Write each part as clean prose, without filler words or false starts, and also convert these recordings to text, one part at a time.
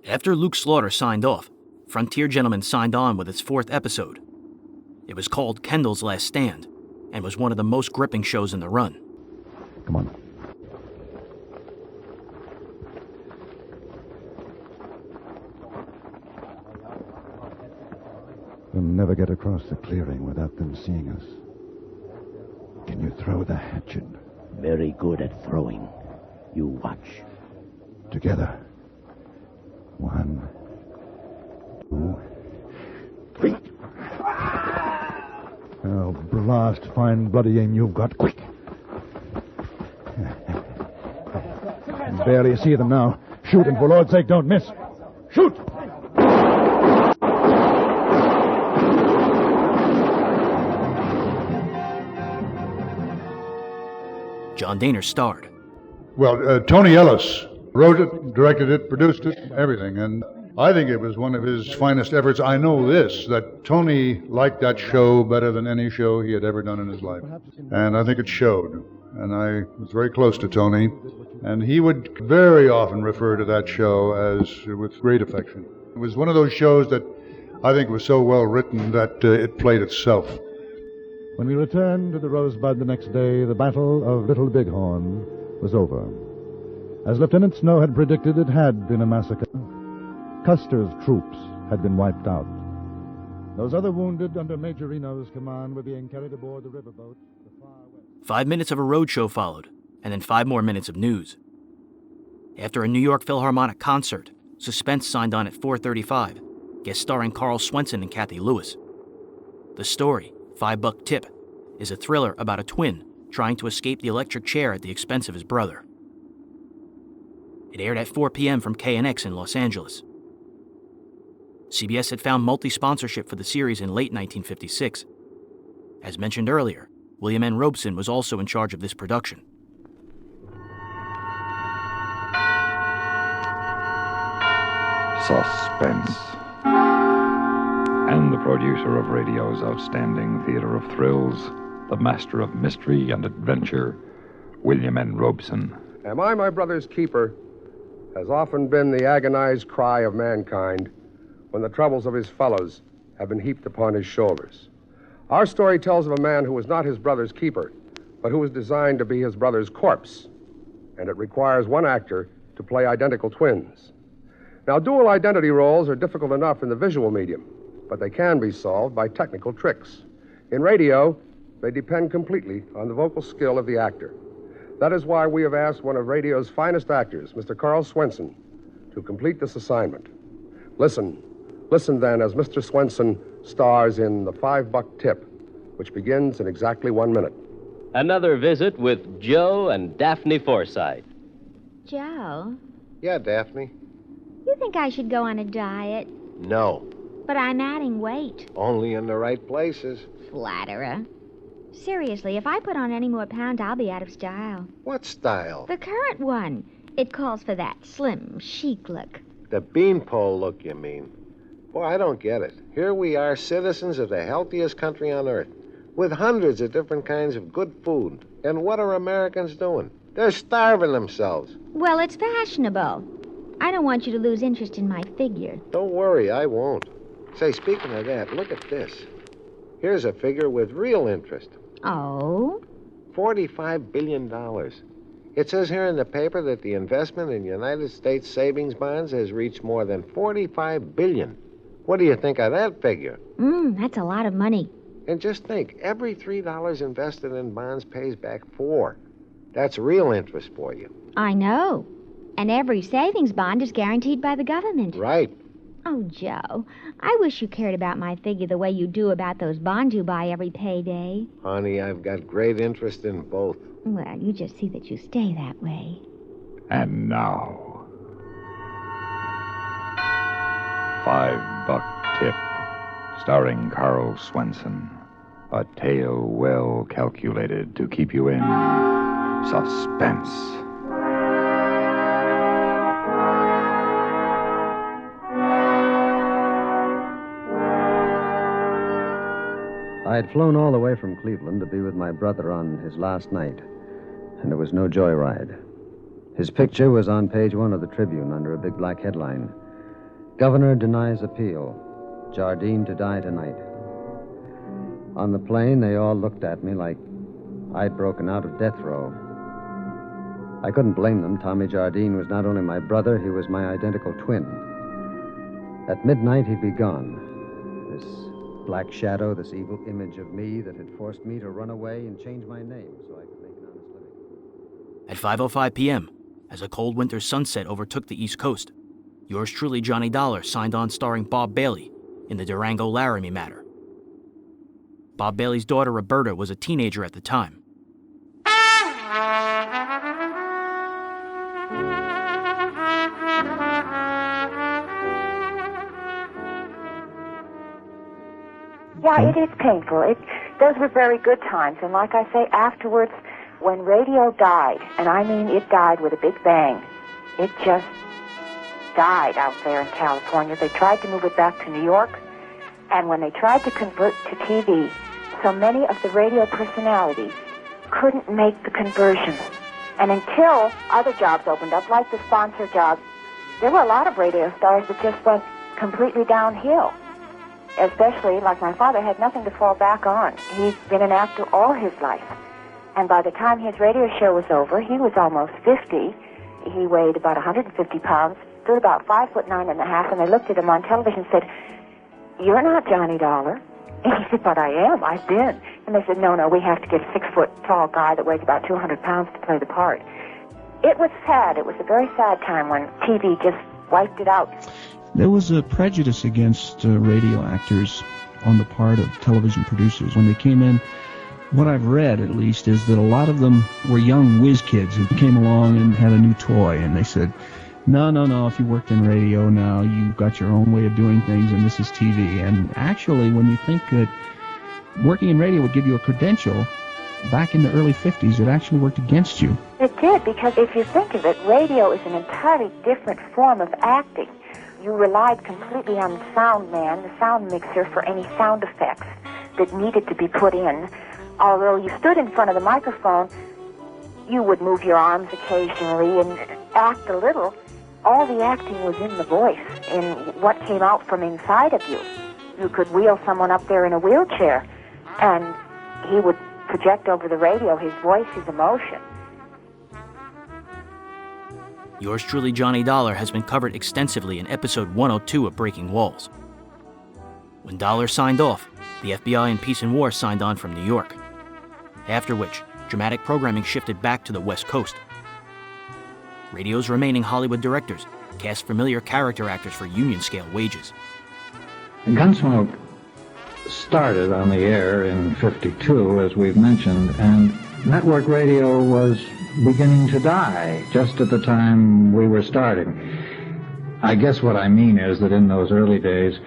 After Luke Slaughter signed off, Frontier Gentlemen signed on with its 4th episode. It was called Kendall's Last Stand, and was one of the most gripping shows in the run. Come on. We'll never get across the clearing without them seeing us. Can you throw the hatchet? Very good at throwing. You watch. Together. 1, 2, 3. Oh, blast. Fine bloody aim you've got. Quick. I can barely see them now. Shoot, and for Lord's sake, don't miss. Shoot! John Dehner starred. Well, Tony Ellis wrote it, directed it, produced it, everything. And I think it was one of his finest efforts. I know this, that Tony liked that show better than any show he had ever done in his life. And I think it showed. And I was very close to Tony. And he would very often refer to that show as with great affection. It was one of those shows that I think was so well written that it played itself. When we returned to the Rosebud the next day, the Battle of Little Bighorn was over. As Lieutenant Snow had predicted, it had been a massacre. Custer's troops had been wiped out. Those other wounded under Major Reno's command were being carried aboard the riverboat to the far west. 5 minutes of a roadshow followed, and then 5 more minutes of news. After a New York Philharmonic concert, Suspense signed on at 4:35, guest starring Karl Swenson and Cathy Lewis. The story, $5 Tip, is a thriller about a twin trying to escape the electric chair at the expense of his brother. It aired at 4 p.m. from KNX in Los Angeles. CBS had found multi-sponsorship for the series in late 1956. As mentioned earlier, William N. Robeson was also in charge of this production. Suspense. And the producer of radio's outstanding theater of thrills, the master of mystery and adventure, William N. Robeson. Am I my brother's keeper? Has often been the agonized cry of mankind when the troubles of his fellows have been heaped upon his shoulders. Our story tells of a man who was not his brother's keeper, but who was designed to be his brother's corpse. And it requires one actor to play identical twins. Now, dual identity roles are difficult enough in the visual medium, but they can be solved by technical tricks. In radio, they depend completely on the vocal skill of the actor. That is why we have asked one of radio's finest actors, Mr. Karl Swenson, to complete this assignment. Listen then as Mr. Swenson stars in The $5 Tip, which begins in exactly 1 minute. Another visit with Joe and Daphne Forsythe. Joe, Yeah, Daphne? you think I should go on a diet? No. But I'm adding weight. Only in the right places. Flatterer. Seriously, if I put on any more pounds, I'll be out of style. What style? The current one. It calls for that slim, chic look. The beanpole look, you mean? Boy, I don't get it. Here we are, citizens of the healthiest country on earth, with hundreds of different kinds of good food. And what are Americans doing? They're starving themselves. Well, it's fashionable. I don't want you to lose interest in my figure. Don't worry, I won't. Say, speaking of that, look at this. Here's a figure with real interest. Oh? $45 billion. It says here in the paper that the investment in United States savings bonds has reached more than $45 billion. What do you think of that figure? That's a lot of money. And just think, every $3 invested in bonds pays back $4. That's real interest for you. I know. And every savings bond is guaranteed by the government. Right. Oh, Joe, I wish you cared about my figure the way you do about those bonds you buy every payday. Honey, I've got great interest in both. Well, you just see that you stay that way. And now, $5 Tip, starring Karl Swenson. A tale well calculated to keep you in suspense. I had flown all the way from Cleveland to be with my brother on his last night, and it was no joyride. His picture was on page 1 of the Tribune under a big black headline, Governor denies appeal. Jardine to die tonight. On the plane, they all looked at me like I'd broken out of death row. I couldn't blame them. Tommy Jardine was not only my brother, he was my identical twin. At midnight, he'd be gone. This black shadow, this evil image of me that had forced me to run away and change my name so I could make an honest living. At 5:05 p.m., as a cold winter sunset overtook the East Coast, yours truly, Johnny Dollar, signed on starring Bob Bailey in the Durango Laramie Matter. Bob Bailey's daughter, Roberta, was a teenager at the time. Yeah, it is painful. Those were very good times. And like I say, afterwards, when radio died, and I mean it died with a big bang, it just died out there in California. They tried to move it back to New York, and when they tried to convert to TV, so many of the radio personalities couldn't make the conversion. And until other jobs opened up, like the sponsor jobs, there were a lot of radio stars that just went completely downhill. Especially, like my father, had nothing to fall back on. He'd been an actor all his life. And by the time his radio show was over, he was almost 50. He weighed about 150 pounds, stood about 5'9.5", and they looked at him on television and said, "You're not Johnny Dollar." And he said, "But I am. I've been." And they said, no, we have to get a 6-foot-tall guy that weighs about 200 pounds to play the part. It was sad. It was a very sad time when TV just wiped it out. There was a prejudice against radio actors on the part of television producers. When they came in, what I've read, at least, is that a lot of them were young whiz kids who came along and had a new toy, and they said, no, if you worked in radio now, you've got your own way of doing things, and this is TV. And actually, when you think that working in radio would give you a credential, back in the early 50s, it actually worked against you. It did, because if you think of it, radio is an entirely different form of acting. You relied completely on the sound man, the sound mixer, for any sound effects that needed to be put in. Although you stood in front of the microphone, you would move your arms occasionally and act a little. All the acting was in the voice, in what came out from inside of you. You could wheel someone up there in a wheelchair, and he would project over the radio his voice, his emotion. Yours truly, Johnny Dollar, has been covered extensively in episode 102 of Breaking Walls. When Dollar signed off, the FBI and Peace and War signed on from New York, after which dramatic programming shifted back to the West Coast. Radio's remaining Hollywood directors cast familiar character actors for union-scale wages. Gunsmoke started on the air in '52, as we've mentioned, and network radio was beginning to die just at the time we were starting. I guess what I mean is that in those early days,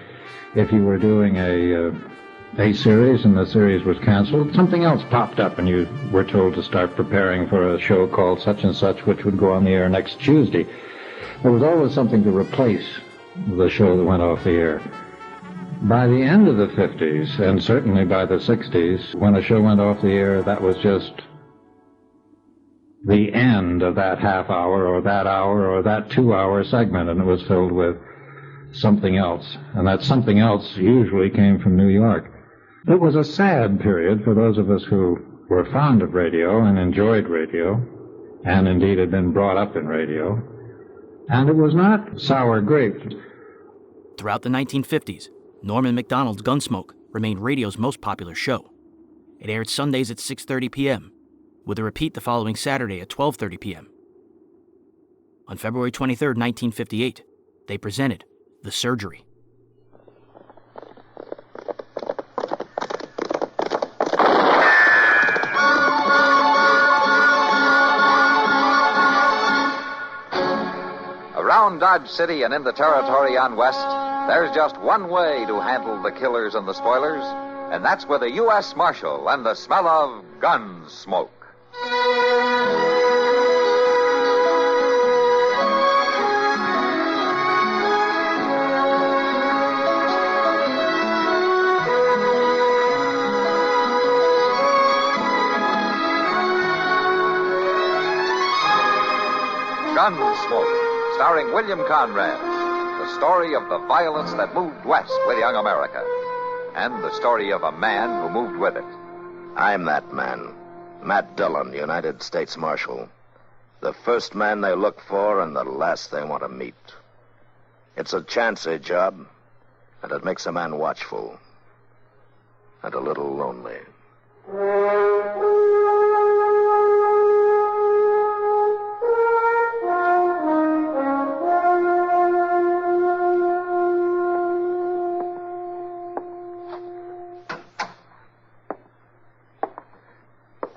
if you were doing a series and the series was canceled, something else popped up and you were told to start preparing for a show called such and such, which would go on the air next Tuesday. There was always something to replace the show that went off the air. By the end of the 50s, and certainly by the 60s, when a show went off the air, that was just the end of that half hour or that hour or that 2-hour segment, and it was filled with something else. And that something else usually came from New York. It was a sad period for those of us who were fond of radio and enjoyed radio, and indeed had been brought up in radio. And it was not sour grapes. Throughout the 1950s, Norman Macdonnell's Gunsmoke remained radio's most popular show. It aired Sundays at 6:30 p.m., with a repeat the following Saturday at 12:30 p.m. On February 23, 1958, they presented The Surgery. Around Dodge City and in the territory on West, there's just one way to handle the killers and the spoilers, and that's with a U.S. Marshal and the smell of Gunsmoke. Gunsmoke, starring William Conrad. The story of the violence that moved west with young America, and the story of a man who moved with it. I'm that man, Matt Dillon, United States Marshal. The first man they look for and the last they want to meet. It's a chancy job, and it makes a man watchful and a little lonely.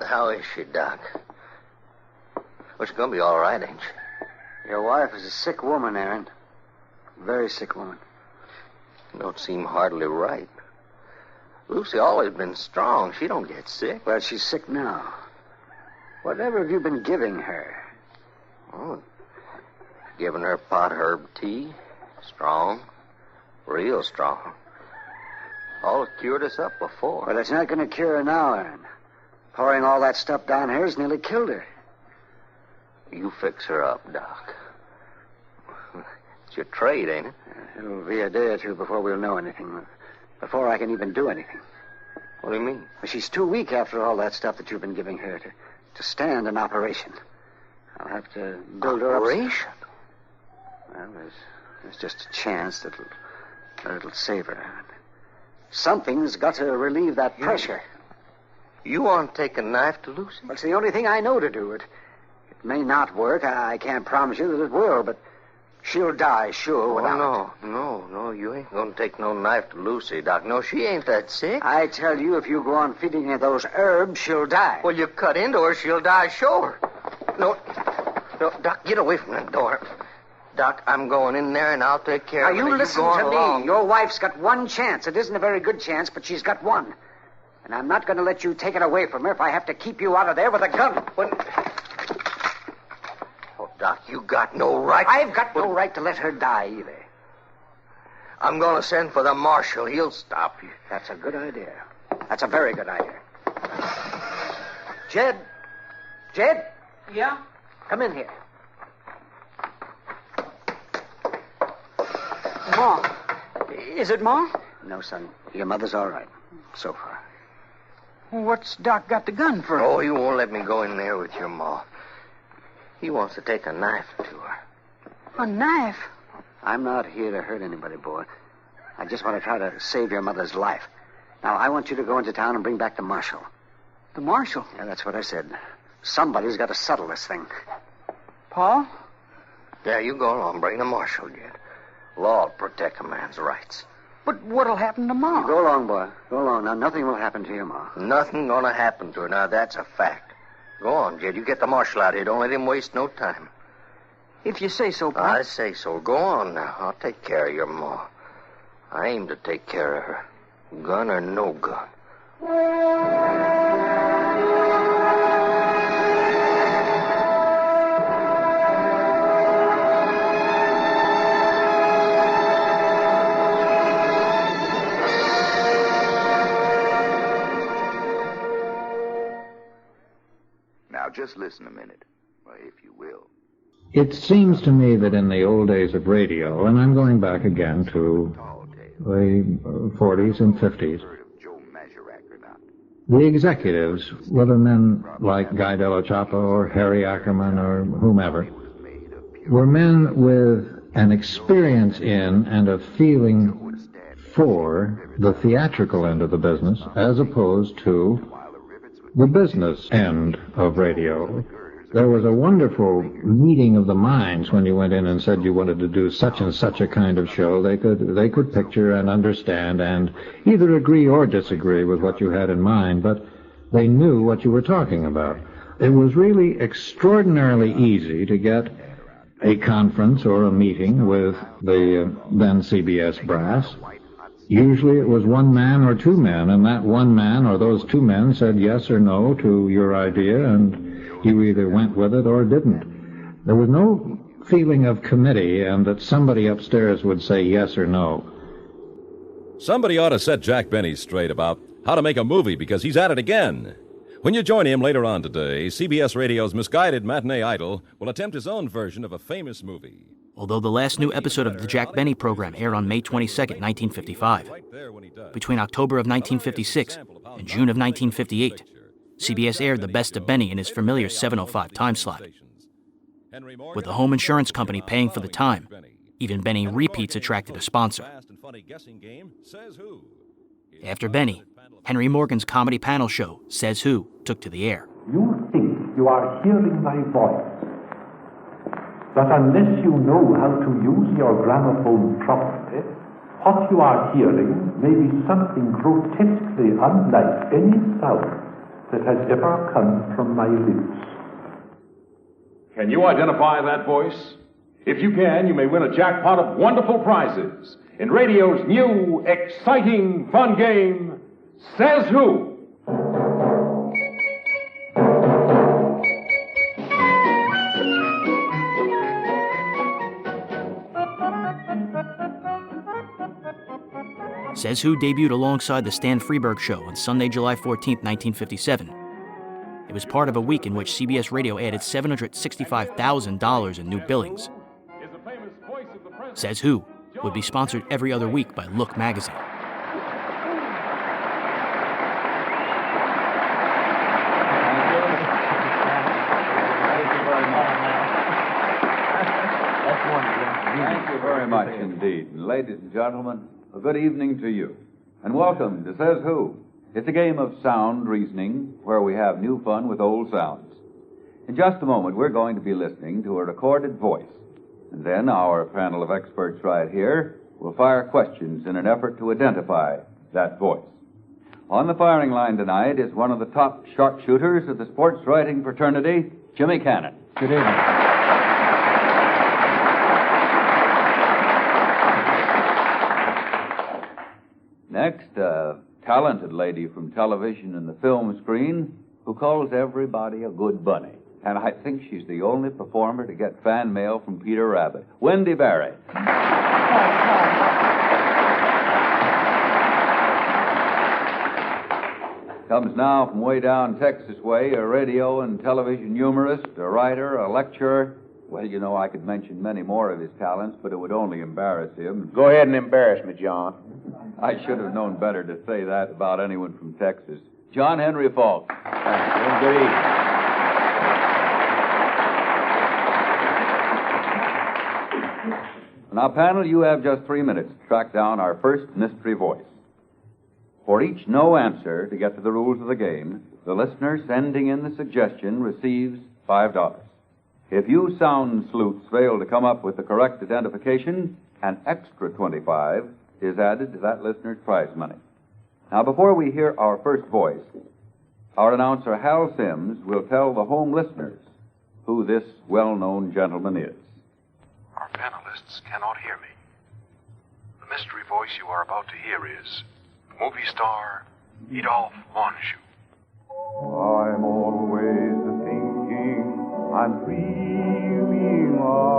How is she, Doc? Well, she's going to be all right, ain't she? Your wife is a sick woman, Aaron. Very sick woman. Don't seem hardly right. Lucy always been strong. She don't get sick. Well, she's sick now. Whatever have you been giving her? Oh, giving her pot herb tea. Strong. Real strong. All cured us up before. Well, it's not going to cure her now, Aaron. Pouring all that stuff down here has nearly killed her. You fix her up, Doc. It's your trade, ain't it? It'll be a day or two before we'll know anything. Before I can even do anything. What do you mean? Well, she's too weak after all that stuff that you've been giving her to stand an operation. I'll have to build her up. Operation? Well, there's just a chance that it'll save her. Something's got to relieve that pressure. You want to take a knife to Lucy? Well, it's the only thing I know to do. It may not work. I can't promise you that it will, but she'll die, sure, without it. No, you ain't going to take no knife to Lucy, Doc. No, she ain't that sick. I tell you, if you go on feeding her those herbs, she'll die. Well, you cut into her, she'll die, sure. No, Doc, get away from that door. Doc, I'm going in there, and I'll take care of her. Now, you listen to along. me. Your wife's got one chance. It isn't a very good chance, but she's got one. And I'm not going to let you take it away from her if I have to keep you out of there with a gun. Oh, Doc, you got no right. I've got no right to let her die either. I'm going to send for the marshal. He'll stop you. That's a good idea. That's a very good idea. Jed? Yeah? Come in here. Ma. Is it Ma? No, son. Your mother's all right. So far. What's Doc got the gun for? Oh, he won't let me go in there with your ma. He wants to take a knife to her. A knife? I'm not here to hurt anybody, boy. I just want to try to save your mother's life. Now, I want you to go into town and bring back the marshal. The marshal? Yeah, that's what I said. Somebody's got to settle this thing. Paul? Yeah, you go along. Bring the marshal, Jed. Law'll protect a man's rights. But what'll happen to Ma? You go along, boy. Go along. Now, nothing will happen to your Ma. Nothing gonna happen to her. Now, that's a fact. Go on, Jed. You get the marshal out here. Don't let him waste no time. If you say so, Paul. I say so. Go on now. I'll take care of your Ma. I aim to take care of her. Gun or no gun. Now, just listen a minute, if you will. It seems to me that in the old days of radio, and I'm going back again to the 40s and 50s, the executives, whether men like Guy Della Chappa or Harry Ackerman or whomever, were men with an experience in and a feeling for the theatrical end of the business as opposed to the business end of radio. There was a wonderful meeting of the minds when you went in and said you wanted to do such and such a kind of show. They could picture and understand and either agree or disagree with what you had in mind, but they knew what you were talking about. It was really extraordinarily easy to get a conference or a meeting with the then CBS brass. Usually it was one man or two men, and that one man or those two men said yes or no to your idea, and you either went with it or didn't. There was no feeling of committee and that somebody upstairs would say yes or no. Somebody ought to set Jack Benny straight about how to make a movie, because he's at it again. When you join him later on today, CBS Radio's misguided matinee idol will attempt his own version of a famous movie. although the last new episode of the Jack Benny program aired on May 22, 1955. Between October of 1956 and June of 1958, CBS aired the best of Benny in his familiar 7:05 time slot. With the home insurance company paying for the time, even Benny repeats attracted a sponsor. After Benny, Henry Morgan's comedy panel show, Says Who, took to the air. You think you are hearing my voice, but unless you know how to use your gramophone properly, what you are hearing may be something grotesquely unlike any sound that has ever come from my lips. Can you identify that voice? If you can, you may win a jackpot of wonderful prizes in radio's new, exciting, fun game, Says Who? Says Who debuted alongside the Stan Freberg Show on Sunday, July 14, 1957. It was part of a week in which CBS Radio added $765,000 in new billings. Says Who would be sponsored every other week by Look magazine. Thank you very much indeed. And ladies and gentlemen, a good evening to you. And welcome to Says Who. It's a game of sound reasoning where we have new fun with old sounds. In just a moment, we're going to be listening to a recorded voice. And then our panel of experts right here will fire questions in an effort to identify that voice. On the firing line tonight is one of the top sharpshooters of the sports writing fraternity, Jimmy Cannon. Good evening. Next, a talented lady from television and the film screen who calls everybody a good bunny. And I think she's the only performer to get fan mail from Peter Rabbit. Wendy Barry. Comes now from way down Texas way, a radio and television humorist, a writer, a lecturer. Well, you know, I could mention many more of his talents, but it would only embarrass him. Go ahead and embarrass me, John. I should have known better to say that about anyone from Texas. John Henry Falk. Good evening. Now, panel, you have just 3 minutes to track down our first mystery voice. For each no answer to get to the rules of the game, the listener sending in the suggestion receives $5. If you sound sleuths fail to come up with the correct identification, an extra $25 is added to that listener's prize money. Now, before we hear our first voice, our announcer, Hal Sims, will tell the home listeners who this well-known gentleman is. Our panelists cannot hear me. The mystery voice you are about to hear is movie star Adolph Monju. I'm always thinking, I'm dreaming of